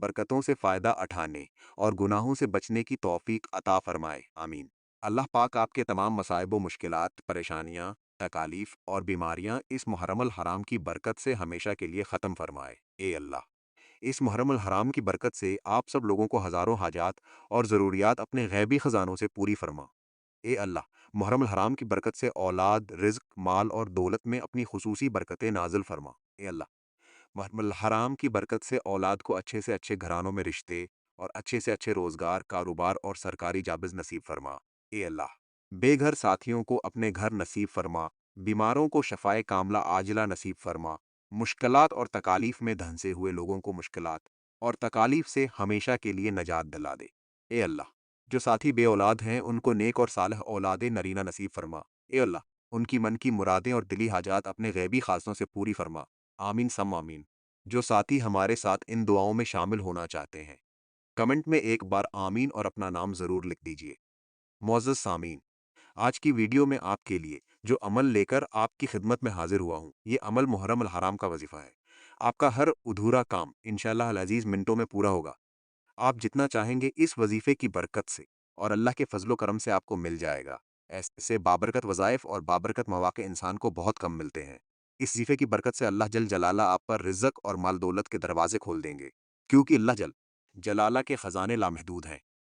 برکتوں سے فائدہ اٹھانے اور گناہوں سے بچنے کی توفیق عطا فرمائے، آمین۔ اللہ پاک آپ کے تمام مصائب و مشکلات، پریشانیاں، تکالیف اور بیماریاں اس محرم الحرام کی برکت سے ہمیشہ کے لیے ختم فرمائے، اے اللہ۔ اس محرم الحرام کی برکت سے آپ سب لوگوں کو ہزاروں حاجات اور ضروریات اپنے غیبی خزانوں سے پوری فرما، اے اللہ۔ محرم الحرام کی برکت سے اولاد، رزق، مال اور دولت میں اپنی خصوصی برکتیں نازل فرما، اے اللہ۔ محرم الحرام کی برکت سے اولاد کو اچھے سے اچھے گھرانوں میں رشتے اور اچھے سے اچھے روزگار، کاروبار اور سرکاری جابز نصیب فرما، اے اللہ۔ بے گھر ساتھیوں کو اپنے گھر نصیب فرما، بیماروں کو شفائے کاملہ عاجلہ نصیب فرما، مشکلات اور تکالیف میں دھنسے ہوئے لوگوں کو مشکلات اور تکالیف سے ہمیشہ کے لیے نجات دلا دے، اے اللہ۔ جو ساتھی بے اولاد ہیں ان کو نیک اور صالح اولاد نرینہ نصیب فرما، اے اللہ۔ ان کی من کی مرادیں اور دلی حاجات اپنے غیبی خاصوں سے پوری فرما، آمین سم آمین۔ جو ساتھی ہمارے ساتھ ان دعاؤں میں شامل ہونا چاہتے ہیں کمنٹ میں ایک بار آمین اور اپنا نام ضرور لکھ دیجیے۔ معزز سامعین، آج کی ویڈیو میں آپ کے لیے جو عمل لے کر آپ کی خدمت میں حاضر ہوا ہوں، یہ عمل محرم الحرام کا وظیفہ ہے۔ آپ کا ہر ادھورا کام انشاءاللہ العزیز منٹوں میں پورا ہوگا۔ آپ جتنا چاہیں گے اس وظیفے کی برکت سے اور اللہ کے فضل و کرم سے آپ کو مل جائے گا۔ ایسے بابرکت وظائف اور بابرکت مواقع انسان کو بہت کم ملتے ہیں۔ اس وظیفے کی برکت سے اللہ جل جلالہ آپ پر رزق اور مال دولت کے دروازے کھول دیں گے، کیونکہ اللہ جل جلالہ کے خزانے لامحدود ہیں۔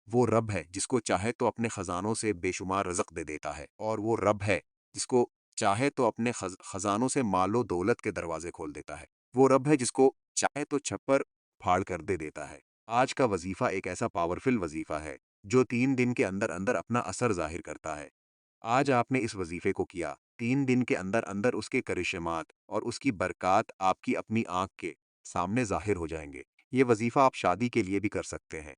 وہ رب ہے جس کو چاہے تو اپنے خزانوں سے بے شمار رزق دے دیتا ہے، اور وہ رب ہے جس کو چاہے تو اپنے خزانوں سے مال و دولت کے دروازے کھول دیتا ہے۔ وہ رب ہے جس کو چاہے تو چھپر پھاڑ کر دے دیتا ہے۔ آج کا وظیفہ ایک ایسا پاورفل وظیفہ ہے جو 3 دن کے اندر اندر اپنا اثر ظاہر کرتا ہے۔ آج آپ نے اس وظیفے کو کیا، 3 دن کے اندر اندر اس کے کرشمات اور اس کی برکات آپ کی اپنی آنکھ کے سامنے ظاہر ہو جائیں گے۔ یہ وظیفہ آپ شادی کے لیے بھی کر سکتے ہیں،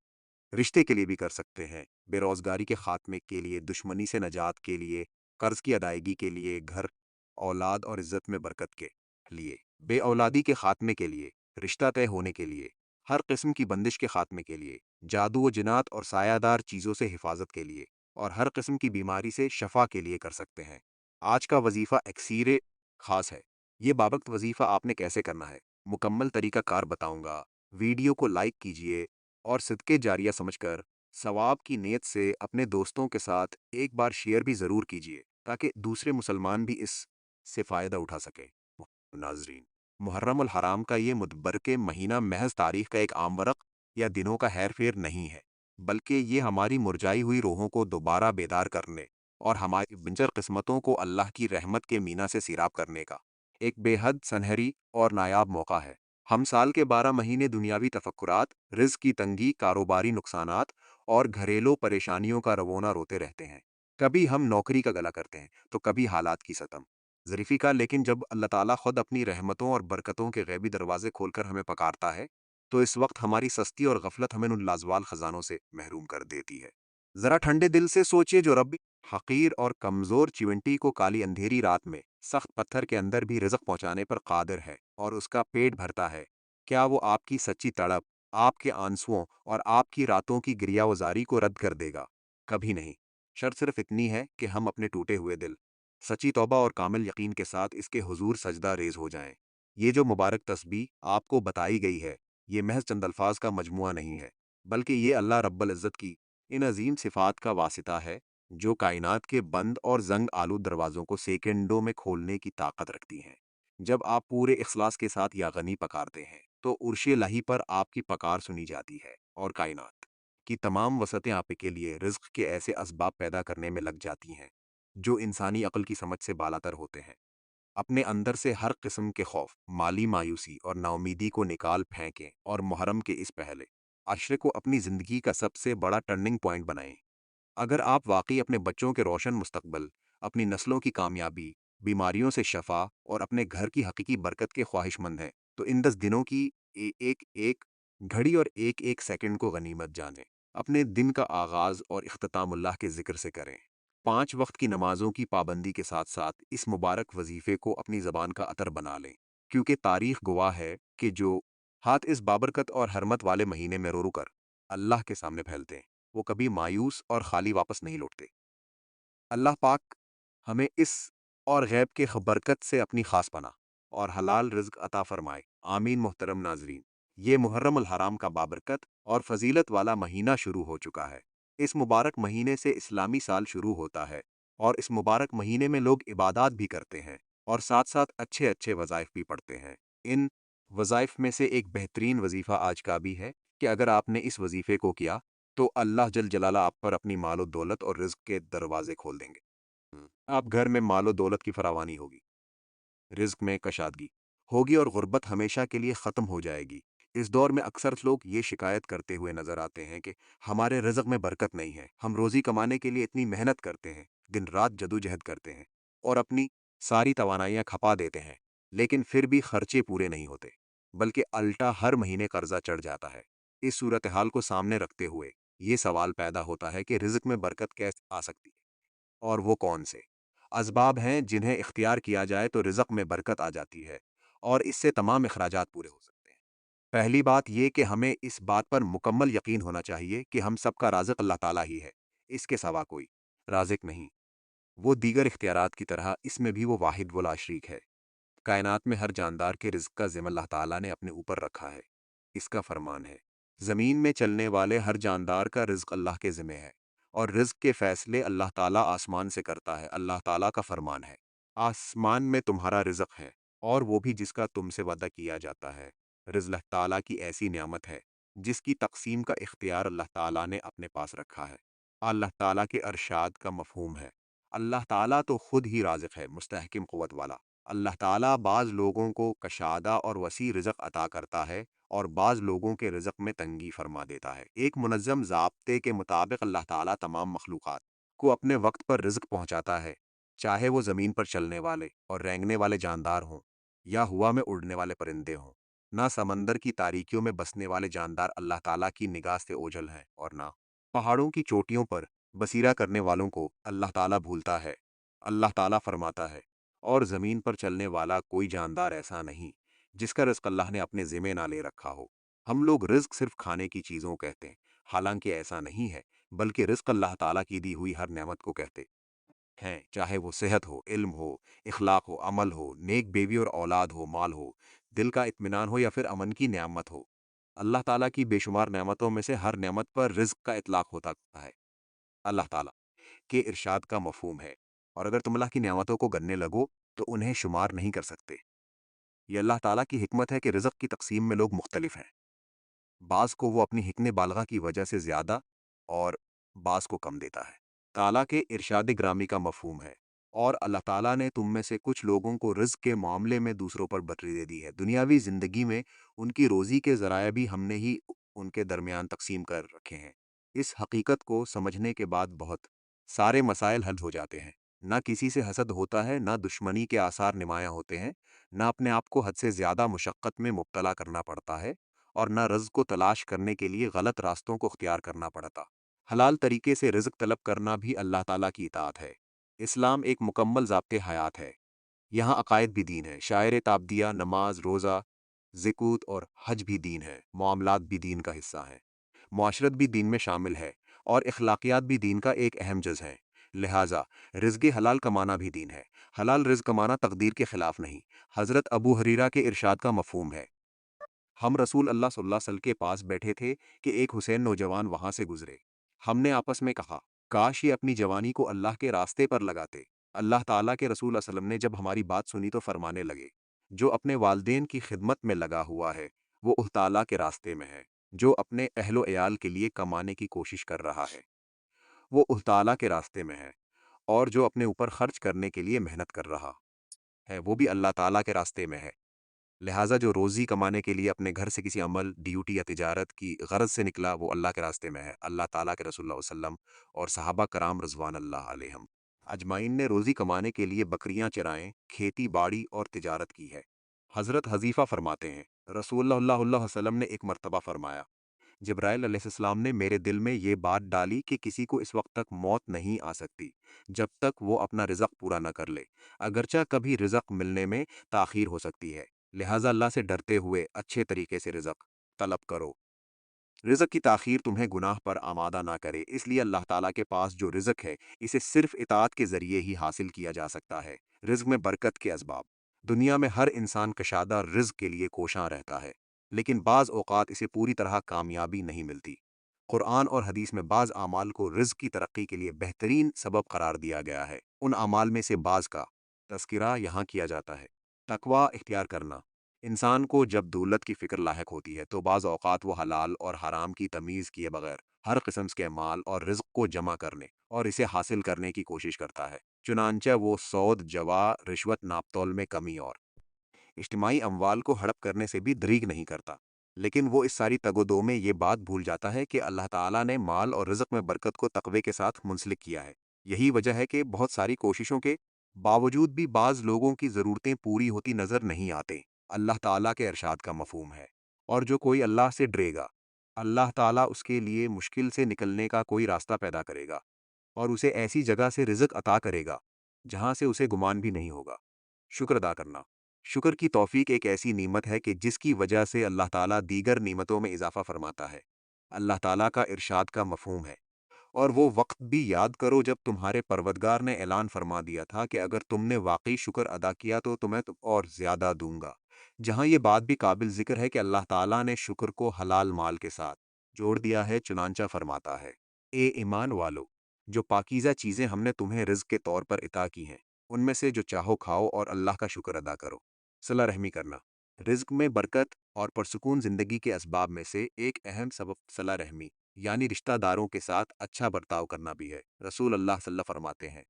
رشتے کے لیے بھی کر سکتے ہیں، بے روزگاری کے خاتمے کے لیے، دشمنی سے نجات کے لیے، قرض کی ادائیگی کے لیے، گھر، اولاد اور عزت میں برکت کے لیے، بے اولادی کے خاتمے کے لیے، رشتہ طے ہونے کے لیے، ہر قسم کی بندش کے خاتمے کے لیے، جادو و جنات اور سایہ دار چیزوں سے حفاظت کے لیے، اور ہر قسم کی بیماری سے شفا کے لیے کر سکتے ہیں۔ آج کا وظیفہ ایکسیر خاص ہے۔ یہ بابرکت وظیفہ آپ نے کیسے کرنا ہے، مکمل طریقہ کار بتاؤں گا۔ ویڈیو کو لائک کیجئے اور صدقے جاریہ سمجھ کر ثواب کی نیت سے اپنے دوستوں کے ساتھ ایک بار شیئر بھی ضرور کیجئے تاکہ دوسرے مسلمان بھی اس سے فائدہ اٹھا سکیں۔ ناظرین، محرم الحرام کا یہ متبرکہ مہینہ محض تاریخ کا ایک عام ورق یا دنوں کا ہیر پھیر نہیں ہے، بلکہ یہ ہماری مرجائی ہوئی روحوں کو دوبارہ بیدار کرنے اور ہماری بنجر قسمتوں کو اللہ کی رحمت کے مینا سے سیراب کرنے کا ایک بے حد سنہری اور نایاب موقع ہے۔ ہم سال کے 12 مہینے دنیاوی تفکرات، رزق کی تنگی، کاروباری نقصانات اور گھریلو پریشانیوں کا روونہ روتے رہتے ہیں۔ کبھی ہم نوکری کا گلا کرتے ہیں تو کبھی حالات کی ستم ظریفی کا، لیکن جب اللہ تعالیٰ خود اپنی رحمتوں اور برکتوں کے غیبی دروازے کھول کر ہمیں پکارتا ہے تو اس وقت ہماری سستی اور غفلت ہمیں ان لازوال خزانوں سے محروم کر دیتی ہے۔ ذرا ٹھنڈے دل سے سوچئے، جو رب حقیر اور کمزور چیونٹی کو کالی اندھیری رات میں سخت پتھر کے اندر بھی رزق پہنچانے پر قادر ہے اور اس کا پیٹ بھرتا ہے، کیا وہ آپ کی سچی تڑپ، آپ کے آنسوؤں اور آپ کی راتوں کی گریہ وزاری کو رد کر دے گا؟ کبھی نہیں۔ شرط صرف اتنی ہے کہ ہم اپنے ٹوٹے ہوئے دل سچی توبہ اور کامل یقین کے ساتھ اس کے حضور سجدہ ریز ہو جائیں۔ یہ جو مبارک تسبیح آپ کو بتائی گئی ہے، یہ محض چند الفاظ کا مجموعہ نہیں ہے، بلکہ یہ اللہ رب العزت کی ان عظیم صفات کا واسطہ ہے جو کائنات کے بند اور زنگ آلود دروازوں کو سیکنڈوں میں کھولنے کی طاقت رکھتی ہیں۔ جب آپ پورے اخلاص کے ساتھ یا غنی پکارتے ہیں تو عرش الہی پر آپ کی پکار سنی جاتی ہے اور کائنات کی تمام وسعتیں آپ کے لیے رزق کے ایسے اسباب پیدا کرنے میں لگ جاتی ہیں جو انسانی عقل کی سمجھ سے بالاتر ہوتے ہیں۔ اپنے اندر سے ہر قسم کے خوف، مالی مایوسی اور ناامیدی کو نکال پھینکیں اور محرم کے اس پہلے عشرے کو اپنی زندگی کا سب سے بڑا ٹرننگ پوائنٹ بنائیں۔ اگر آپ واقعی اپنے بچوں کے روشن مستقبل، اپنی نسلوں کی کامیابی، بیماریوں سے شفا اور اپنے گھر کی حقیقی برکت کے خواہش مند ہیں تو ان 10 دنوں کی ایک ایک گھڑی اور ایک ایک سیکنڈ کو غنیمت جانیں۔ اپنے دن کا آغاز اور اختتام اللہ کے ذکر سے کریں۔ 5 وقت کی نمازوں کی پابندی کے ساتھ ساتھ اس مبارک وظیفے کو اپنی زبان کا عطر بنا لیں، کیونکہ تاریخ گواہ ہے کہ جو ہاتھ اس بابرکت اور حرمت والے مہینے میں رو رو کر اللہ کے سامنے پھیلتے ہیں وہ کبھی مایوس اور خالی واپس نہیں لوٹتے۔ اللہ پاک ہمیں اس اور غیب کے برکت سے اپنی خاص پناہ اور حلال رزق عطا فرمائے، آمین۔ محترم ناظرین، یہ محرم الحرام کا بابرکت اور فضیلت والا مہینہ شروع ہو چکا ہے۔ اس مبارک مہینے سے اسلامی سال شروع ہوتا ہے اور اس مبارک مہینے میں لوگ عبادات بھی کرتے ہیں اور ساتھ ساتھ اچھے اچھے وظائف بھی پڑھتے ہیں۔ ان وظائف میں سے ایک بہترین وظیفہ آج کا بھی ہے کہ اگر آپ نے اس وظیفے کو کیا تو اللہ جل جلالہ آپ پر اپنی مال و دولت اور رزق کے دروازے کھول دیں گے۔ آپ گھر میں مال و دولت کی فراوانی ہوگی، رزق میں کشادگی ہوگی اور غربت ہمیشہ کے لیے ختم ہو جائے گی۔ اس دور میں اکثر لوگ یہ شکایت کرتے ہوئے نظر آتے ہیں کہ ہمارے رزق میں برکت نہیں ہے، ہم روزی کمانے کے لیے اتنی محنت کرتے ہیں، دن رات جدوجہد کرتے ہیں اور اپنی ساری توانائیاں کھپا دیتے ہیں، لیکن پھر بھی خرچے پورے نہیں ہوتے، بلکہ الٹا ہر مہینے قرضہ چڑھ جاتا ہے۔ اس صورتحال کو سامنے رکھتے ہوئے یہ سوال پیدا ہوتا ہے کہ رزق میں برکت کیسے آ سکتی ہے اور وہ کون سے اسباب ہیں جنہیں اختیار کیا جائے تو رزق میں برکت آ جاتی ہے اور اس سے تمام اخراجات پورے ہو سکتے ہیں۔ پہلی بات یہ کہ ہمیں اس بات پر مکمل یقین ہونا چاہیے کہ ہم سب کا رازق اللہ تعالیٰ ہی ہے، اس کے سوا کوئی رازق نہیں۔ وہ دیگر اختیارات کی طرح اس میں بھی وہ واحد و لا شریک ہے۔ کائنات میں ہر جاندار کے رزق کا ذمہ اللہ تعالیٰ نے اپنے اوپر رکھا ہے۔ اس کا فرمان ہے، زمین میں چلنے والے ہر جاندار کا رزق اللہ کے ذمہ ہے اور رزق کے فیصلے اللہ تعالیٰ آسمان سے کرتا ہے۔ اللہ تعالیٰ کا فرمان ہے، آسمان میں تمہارا رزق ہے اور وہ بھی جس کا تم سے وعدہ کیا جاتا ہے۔ رزق اللہ تعالیٰ کی ایسی نعمت ہے جس کی تقسیم کا اختیار اللہ تعالیٰ نے اپنے پاس رکھا ہے۔ اللہ تعالیٰ کے ارشاد کا مفہوم ہے، اللہ تعالیٰ تو خود ہی رازق ہے، مستحکم قوت والا۔ اللہ تعالیٰ بعض لوگوں کو کشادہ اور وسیع رزق عطا کرتا ہے اور بعض لوگوں کے رزق میں تنگی فرما دیتا ہے۔ ایک منظم ضابطے کے مطابق اللہ تعالیٰ تمام مخلوقات کو اپنے وقت پر رزق پہنچاتا ہے، چاہے وہ زمین پر چلنے والے اور رینگنے والے جاندار ہوں یا ہوا میں اڑنے والے پرندے ہوں۔ نہ سمندر کی تاریکیوں میں بسنے والے جاندار اللہ تعالیٰ کی نگاہ سے اوجھل ہیں اور نہ پہاڑوں کی چوٹیوں پر بسیرا کرنے والوں کو اللہ تعالیٰ بھولتا ہے۔ اللہ تعالیٰ فرماتا ہے، اور زمین پر چلنے والا کوئی جاندار ایسا نہیں جس کا رزق اللہ نے اپنے ذمہ نہ لے رکھا ہو۔ ہم لوگ رزق صرف کھانے کی چیزوں کہتے ہیں، حالانکہ ایسا نہیں ہے، بلکہ رزق اللہ تعالیٰ کی دی ہوئی ہر نعمت کو کہتے ہیں، چاہے وہ صحت ہو، علم ہو، اخلاق ہو، عمل ہو، نیک بیوی اور اولاد ہو، مال ہو، دل کا اطمینان ہو یا پھر امن کی نعمت ہو۔ اللہ تعالیٰ کی بے شمار نعمتوں میں سے ہر نعمت پر رزق کا اطلاق ہوتا ہے۔ اللہ تعالیٰ کے ارشاد کا مفہوم ہے، اور اگر تم اللہ کی نعمتوں کو گننے لگو تو انہیں شمار نہیں کر سکتے۔ یہ اللہ تعالیٰ کی حکمت ہے کہ رزق کی تقسیم میں لوگ مختلف ہیں، بعض کو وہ اپنی حکمت بالغہ کی وجہ سے زیادہ اور بعض کو کم دیتا ہے۔ تعالیٰ کے ارشاد گرامی کا مفہوم ہے، اور اللہ تعالیٰ نے تم میں سے کچھ لوگوں کو رزق کے معاملے میں دوسروں پر برتری دے دی ہے۔ دنیاوی زندگی میں ان کی روزی کے ذرائع بھی ہم نے ہی ان کے درمیان تقسیم کر رکھے ہیں۔ اس حقیقت کو سمجھنے کے بعد بہت سارے مسائل حل ہو جاتے ہیں۔ نہ کسی سے حسد ہوتا ہے، نہ دشمنی کے آثار نمایاں ہوتے ہیں، نہ اپنے آپ کو حد سے زیادہ مشقت میں مبتلا کرنا پڑتا ہے، اور نہ رزق کو تلاش کرنے کے لیے غلط راستوں کو اختیار کرنا پڑتا۔ حلال طریقے سے رزق طلب کرنا بھی اللہ تعالیٰ کی اطاعت ہے۔ اسلام ایک مکمل ضابطۂ حیات ہے۔ یہاں عقائد بھی دین ہے، شاعر تابدیہ، نماز، روزہ، زکوۃ اور حج بھی دین ہے، معاملات بھی دین کا حصہ ہیں، معاشرت بھی دین میں شامل ہے، اور اخلاقیات بھی دین کا ایک اہم جز ہے۔ لہٰذا رزق حلال کمانا بھی دین ہے۔ حلال رزق کمانا تقدیر کے خلاف نہیں۔ حضرت ابو ہریرہ کے ارشاد کا مفہوم ہے، ہم رسول اللہ صلی اللہ علیہ وسلم کے پاس بیٹھے تھے کہ ایک حسین نوجوان وہاں سے گزرے۔ ہم نے آپس میں کہا، کاش یہ اپنی جوانی کو اللہ کے راستے پر لگاتے۔ اللہ تعالیٰ کے رسول صلی اللہ علیہ وسلم نے جب ہماری بات سنی تو فرمانے لگے، جو اپنے والدین کی خدمت میں لگا ہوا ہے وہ اللہ تعالیٰ کے راستے میں ہے، جو اپنے اہل و عیال کے لیے کمانے کی کوشش کر رہا ہے وہ اللہ تعالیٰ کے راستے میں ہے، اور جو اپنے اوپر خرچ کرنے کے لیے محنت کر رہا ہے وہ بھی اللہ تعالیٰ کے راستے میں ہے۔ لہٰذا جو روزی کمانے کے لیے اپنے گھر سے کسی عمل، ڈیوٹی یا تجارت کی غرض سے نکلا وہ اللہ کے راستے میں ہے۔ اللہ تعالیٰ کے رسول اللہ علیہ وسلم اور صحابہ کرام رضوان اللہ علیہم اجمعین نے روزی کمانے کے لیے بکریاں چرائیں، کھیتی باڑی اور تجارت کی ہے۔ حضرت حذیفہ فرماتے ہیں، رسول اللہ صلی اللہ علیہ وسلم نے ایک مرتبہ فرمایا، جبرائیل علیہ السلام نے میرے دل میں یہ بات ڈالی کہ کسی کو اس وقت تک موت نہیں آ سکتی جب تک وہ اپنا رزق پورا نہ کر لے، اگرچہ کبھی رزق ملنے میں تاخیر ہو سکتی ہے، لہٰذا اللہ سے ڈرتے ہوئے اچھے طریقے سے رزق طلب کرو۔ رزق کی تاخیر تمہیں گناہ پر آمادہ نہ کرے، اس لیے اللہ تعالیٰ کے پاس جو رزق ہے اسے صرف اطاعت کے ذریعے ہی حاصل کیا جا سکتا ہے۔ رزق میں برکت کے اسباب، دنیا میں ہر انسان کشادہ رزق کے لیے کوشاں رہتا ہے۔ لیکن بعض اوقات اسے پوری طرح کامیابی نہیں ملتی۔ قرآن اور حدیث میں بعض اعمال کو رزق کی ترقی کے لیے بہترین سبب قرار دیا گیا ہے۔ ان اعمال میں سے بعض کا تذکرہ یہاں کیا جاتا ہے۔ تقوی اختیار کرنا۔ انسان کو جب دولت کی فکر لاحق ہوتی ہے تو بعض اوقات وہ حلال اور حرام کی تمیز کیے بغیر ہر قسم کے مال اور رزق کو جمع کرنے اور اسے حاصل کرنے کی کوشش کرتا ہے۔ چنانچہ وہ سود، جوا، رشوت، ناپتول میں کمی اور اجتماعی اموال کو ہڑپ کرنے سے بھی دریغ نہیں کرتا۔ لیکن وہ اس ساری تگ و دو میں یہ بات بھول جاتا ہے کہ اللہ تعالیٰ نے مال اور رزق میں برکت کو تقوی کے ساتھ منسلک کیا ہے۔ یہی وجہ ہے کہ بہت ساری کوششوں کے باوجود بھی بعض لوگوں کی ضرورتیں پوری ہوتی نظر نہیں آتے۔ اللہ تعالیٰ کے ارشاد کا مفہوم ہے، اور جو کوئی اللہ سے ڈرے گا، اللہ تعالیٰ اس کے لیے مشکل سے نکلنے کا کوئی راستہ پیدا کرے گا اور اسے ایسی جگہ سے رزق عطا کرے گا جہاں سے اسے گمان بھی نہیں ہوگا۔ شکر ادا کرنا۔ شکر کی توفیق ایک ایسی نعمت ہے کہ جس کی وجہ سے اللہ تعالیٰ دیگر نعمتوں میں اضافہ فرماتا ہے۔ اللہ تعالیٰ کا ارشاد کا مفہوم ہے، اور وہ وقت بھی یاد کرو جب تمہارے پروردگار نے اعلان فرما دیا تھا کہ اگر تم نے واقعی شکر ادا کیا تو تمہیں اور زیادہ دوں گا۔ جہاں یہ بات بھی قابل ذکر ہے کہ اللہ تعالیٰ نے شکر کو حلال مال کے ساتھ جوڑ دیا ہے، چنانچہ فرماتا ہے، اے ایمان والو، جو پاکیزہ چیزیں ہم نے تمہیں رزق کے طور پر عطا کی ہیں ان میں سے جو چاہو کھاؤ اور اللہ کا شکر ادا کرو۔ صلہ رحمی کرنا۔ رزق میں برکت اور پرسکون زندگی کے اسباب میں سے ایک اہم سبب صلہ رحمی یعنی رشتہ داروں کے ساتھ اچھا برتاؤ کرنا بھی ہے۔ رسول اللہ صلی اللہ علیہ وسلم فرماتے ہیں،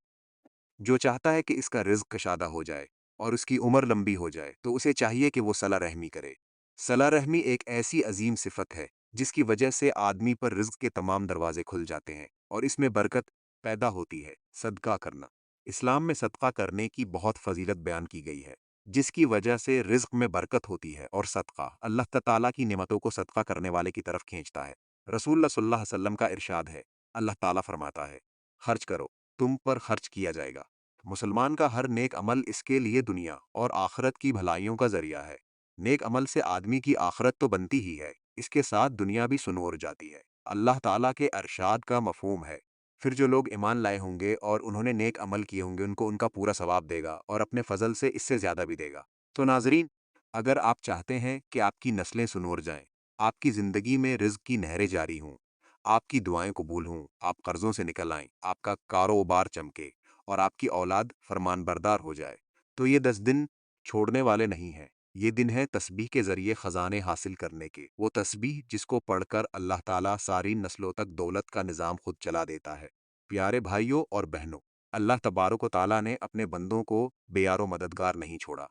جو چاہتا ہے کہ اس کا رزق کشادہ ہو جائے اور اس کی عمر لمبی ہو جائے تو اسے چاہیے کہ وہ صلہ رحمی کرے۔ صلہ رحمی ایک ایسی عظیم صفت ہے جس کی وجہ سے آدمی پر رزق کے تمام دروازے کھل جاتے ہیں اور اس میں برکت پیدا ہوتی ہے۔ صدقہ کرنا۔ اسلام میں صدقہ کرنے کی بہت فضیلت بیان کی گئی ہے، جس کی وجہ سے رزق میں برکت ہوتی ہے، اور صدقہ اللہ تعالیٰ کی نعمتوں کو صدقہ کرنے والے کی طرف کھینچتا ہے۔ رسول اللہ صلی اللہ علیہ وسلم کا ارشاد ہے، اللہ تعالیٰ فرماتا ہے، خرچ کرو، تم پر خرچ کیا جائے گا۔ مسلمان کا ہر نیک عمل اس کے لیے دنیا اور آخرت کی بھلائیوں کا ذریعہ ہے۔ نیک عمل سے آدمی کی آخرت تو بنتی ہی ہے، اس کے ساتھ دنیا بھی سنور جاتی ہے۔ اللہ تعالیٰ کے ارشاد کا مفہوم ہے، پھر جو لوگ ایمان لائے ہوں گے اور انہوں نے نیک عمل کیے ہوں گے ان کو ان کا پورا ثواب دے گا اور اپنے فضل سے اس سے زیادہ بھی دے گا۔ تو ناظرین، اگر آپ چاہتے ہیں کہ آپ کی نسلیں سنور جائیں، آپ کی زندگی میں رزق کی نہریں جاری ہوں، آپ کی دعائیں قبول ہوں، آپ قرضوں سے نکل آئیں، آپ کا کاروبار چمکے اور آپ کی اولاد فرمان بردار ہو جائے، تو یہ 10 دن چھوڑنے والے نہیں ہیں۔ یہ دن ہے تسبیح کے ذریعے خزانے حاصل کرنے کے، وہ تسبیح جس کو پڑھ کر اللہ تعالیٰ ساری نسلوں تک دولت کا نظام خود چلا دیتا ہے۔ پیارے بھائیوں اور بہنوں، اللہ تبارک و تعالیٰ نے اپنے بندوں کو بے یار و مددگار نہیں چھوڑا۔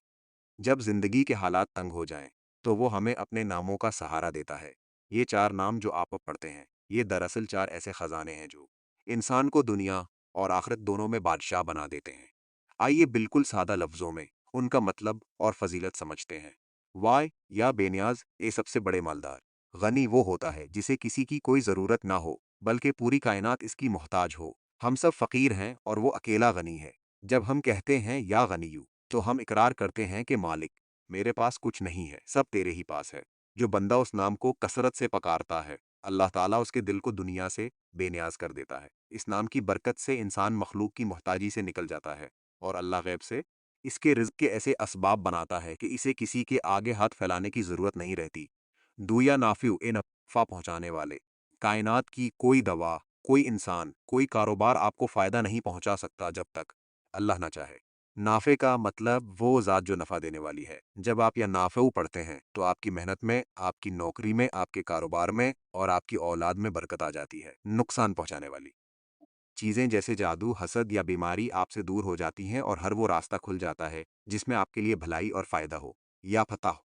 جب زندگی کے حالات تنگ ہو جائیں تو وہ ہمیں اپنے ناموں کا سہارا دیتا ہے۔ یہ 4 نام جو آپ اب پڑھتے ہیں، یہ دراصل 4 ایسے خزانے ہیں جو انسان کو دنیا اور آخرت دونوں میں بادشاہ بنا دیتے ہیں۔ آئیے بالکل سادہ لفظوں میں ان کا مطلب اور فضیلت سمجھتے ہیں۔ وائے یا بے نیاز، یہ سب سے بڑے مالدار۔ غنی وہ ہوتا ہے جسے کسی کی کوئی ضرورت نہ ہو بلکہ پوری کائنات اس کی محتاج ہو۔ ہم سب فقیر ہیں اور وہ اکیلا غنی ہے۔ جب ہم کہتے ہیں یا غنیو تو ہم اقرار کرتے ہیں کہ مالک، میرے پاس کچھ نہیں ہے، سب تیرے ہی پاس ہے۔ جو بندہ اس نام کو کثرت سے پکارتا ہے، اللہ تعالیٰ اس کے دل کو دنیا سے بے نیاز کر دیتا ہے۔ اس نام کی برکت سے انسان مخلوق کی محتاجی سے نکل جاتا ہے اور اللہ غیب سے اس کے رزق کے ایسے اسباب بناتا ہے کہ اسے کسی کے آگے ہاتھ پھیلانے کی ضرورت نہیں رہتی۔ دویا نافع، اے نفع پہنچانے والے۔ کائنات کی کوئی دوا، کوئی انسان، کوئی کاروبار آپ کو فائدہ نہیں پہنچا سکتا جب تک اللہ نہ چاہے۔ نافع کا مطلب وہ ذات جو نفع دینے والی ہے۔ جب آپ یا نافع پڑھتے ہیں تو آپ کی محنت میں، آپ کی نوکری میں، آپ کے کاروبار میں اور آپ کی اولاد میں برکت آ جاتی ہے۔ نقصان پہنچانے والی چیزیں جیسے جادو، حسد یا بیماری آپ سے دور ہو جاتی ہیں اور ہر وہ راستہ کھل جاتا ہے جس میں آپ کے لیے بھلائی اور فائدہ ہو۔ یا فتح،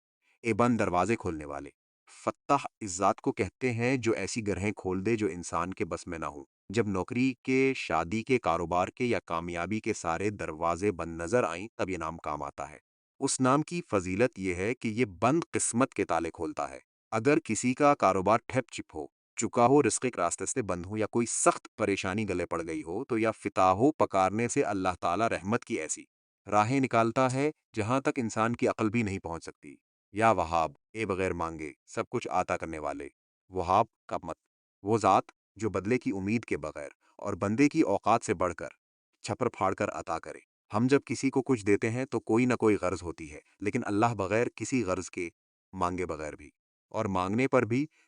اے بند دروازے کھولنے والے۔ فتح اس ذات کو کہتے ہیں جو ایسی گرہیں کھول دے جو انسان کے بس میں نہ ہو۔ جب نوکری کے، شادی کے، کاروبار کے یا کامیابی کے سارے دروازے بند نظر آئیں تب یہ نام کام آتا ہے۔ اس نام کی فضیلت یہ ہے کہ یہ بند قسمت کے تالے کھولتا ہے۔ اگر کسی کا کاروبار ٹھپ چپ ہو چکا ہو، رزق کے راستے سے بند ہو، یا کوئی سخت پریشانی گلے پڑ گئی ہو، تو یا فتح ہو پکارنے سے اللہ تعالیٰ رحمت کی ایسی راہیں نکالتا ہے جہاں تک انسان کی عقل بھی نہیں پہنچ سکتی۔ یا وہاب، اے بغیر مانگے سب کچھ عطا کرنے والے۔ وہاب کا مت وہ ذات جو بدلے کی امید کے بغیر اور بندے کی اوقات سے بڑھ کر چھپر پھاڑ کر عطا کرے۔ ہم جب کسی کو کچھ دیتے ہیں تو کوئی نہ کوئی غرض ہوتی ہے، لیکن اللہ بغیر کسی غرض کے مانگے بغیر بھی اور مانگنے پر بھی